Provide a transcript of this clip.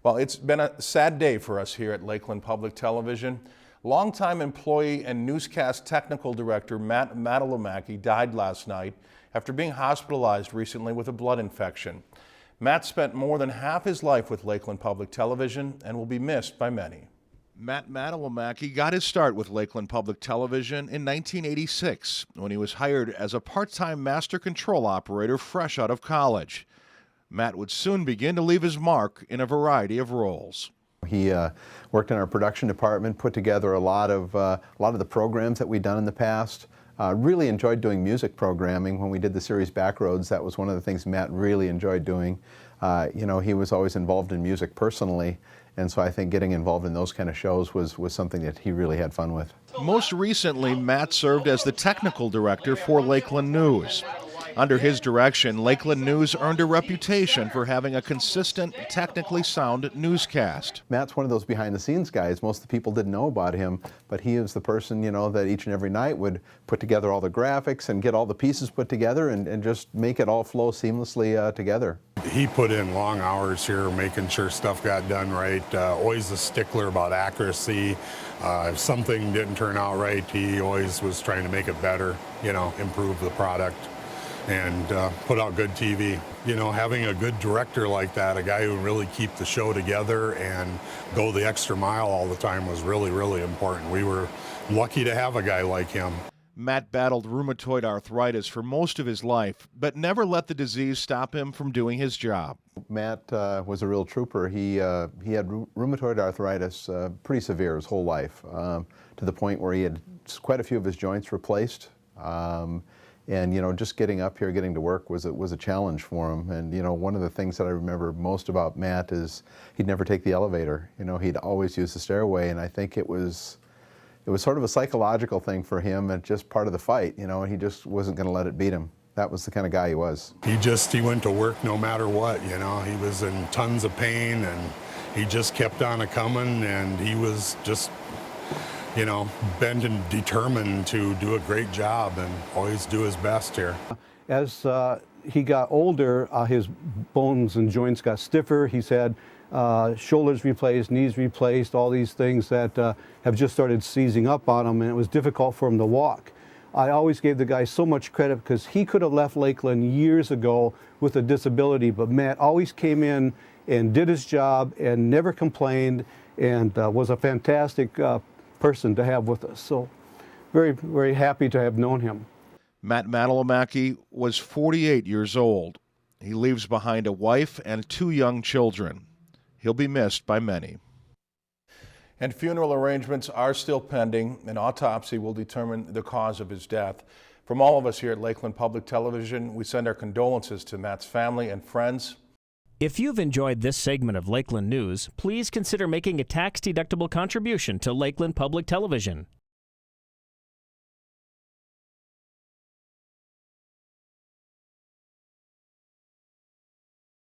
Well, it's been a sad day for us here at Lakeland Public Television. Longtime employee and newscast technical director Matt Matalamaki died last night after being hospitalized recently with a blood infection. Matt spent more than half his life with Lakeland Public Television and will be missed by many. Matt Matalamaki got his start with Lakeland Public Television in 1986 when he was hired as a part-time master control operator fresh out of college. Matt would soon begin to leave his mark in a variety of roles. He worked in our production department, put together a lot of the programs that we'd done in the past. Really enjoyed doing music programming when we did the series Backroads. That was one of the things Matt really enjoyed doing. He was always involved in music personally, and so I think getting involved in those kind of shows was something that he really had fun with. Most recently, Matt served as the technical director for Lakeland News. Under his direction, Lakeland News earned a reputation for having a consistent, technically sound newscast. Matt's one of those behind-the-scenes guys. Most of the people didn't know about him, but he is the person, that each and every night would put together all the graphics and get all the pieces put together and just make it all flow seamlessly together. He put in long hours here making sure stuff got done right, always a stickler about accuracy. If something didn't turn out right, he always was trying to make it better, improve the product and put out good TV. Having a good director like that, a guy who really keep the show together and go the extra mile all the time was really, really important. We were lucky to have a guy like him. Matt battled rheumatoid arthritis for most of his life, but never let the disease stop him from doing his job. Matt was a real trooper. He had rheumatoid arthritis pretty severe his whole life, to the point where he had quite a few of his joints replaced. And just getting up here, getting to work was a challenge for him. And one of the things that I remember most about Matt is he'd never take the elevator. He'd always use the stairway, and I think it was sort of a psychological thing for him and just part of the fight. And he just wasn't going to let it beat him. That was the kind of guy he was. He went to work no matter what. He was in tons of pain, and he just kept on a-coming, and he was just bent and determined to do a great job and always do his best here. As he got older, his bones and joints got stiffer. He's had shoulders replaced, knees replaced, all these things that have just started seizing up on him, and it was difficult for him to walk. I always gave the guy so much credit because he could have left Lakeland years ago with a disability, but Matt always came in and did his job and never complained, and was a fantastic person to have with us. So very, very happy to have known him. Matt Matalamaki was 48 years old. He leaves behind a wife and 2 young children. He'll be missed by many. And funeral arrangements are still pending. An autopsy will determine the cause of his death. From all of us here at Lakeland Public Television, we send our condolences to Matt's family and friends. If you've enjoyed this segment of Lakeland News, please consider making a tax-deductible contribution to Lakeland Public Television.